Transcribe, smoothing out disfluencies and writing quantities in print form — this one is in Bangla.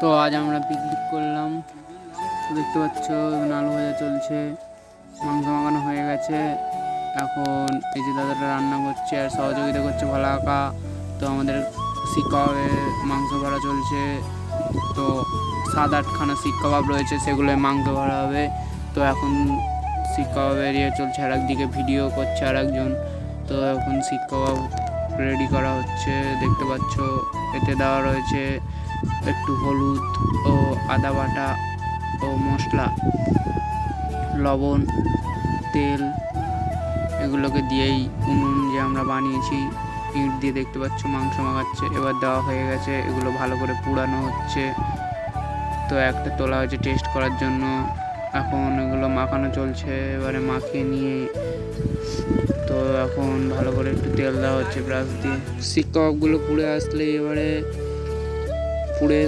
তো আজ আমরা পিকনিক করলাম, দেখতে পাচ্ছ আলু ভাজা চলছে, মাংস মাখানো হয়ে গেছে। এখন এই যে দাদাটা রান্না করছে আর সহযোগিতা করছে ভোলা কাকা। তো আমাদের শিক কাবাবের মাংস ভরা চলছে। তো 7-8খানা শিক কাবাব রয়েছে, সেগুলো মাংস ভরা হবে। তো এখন শিক কাবাবের চলছে, আর একদিকে ভিডিও করছে আর একজন। তো এখন শিক কাবাব রেডি করা হচ্ছে, দেখতে পাচ্ছ। এতে দেওয়া রয়েছে একটু হলুদ ও আদা বাটা ও মশলা, লবণ, তেল, এগুলোকে দিয়েই উনুন যে আমরা বানিয়েছি ইট দিয়ে, দেখতে পাচ্ছ মাংস মাখাচ্ছে। এবার দেওয়া হয়ে গেছে, এগুলো ভালো করে পুড়ানো হচ্ছে। তো একটা তোলা হয়েছে টেস্ট করার জন্য। এখন এগুলো মাখানো চলছে, এবারে মাখিয়ে নিয়ে তো এখন ভালো করে একটু তেল দেওয়া হচ্ছে ব্রাশ দিয়ে। শিক কাবাবগুলো পুড়ে আসলে এবারে পুড়ে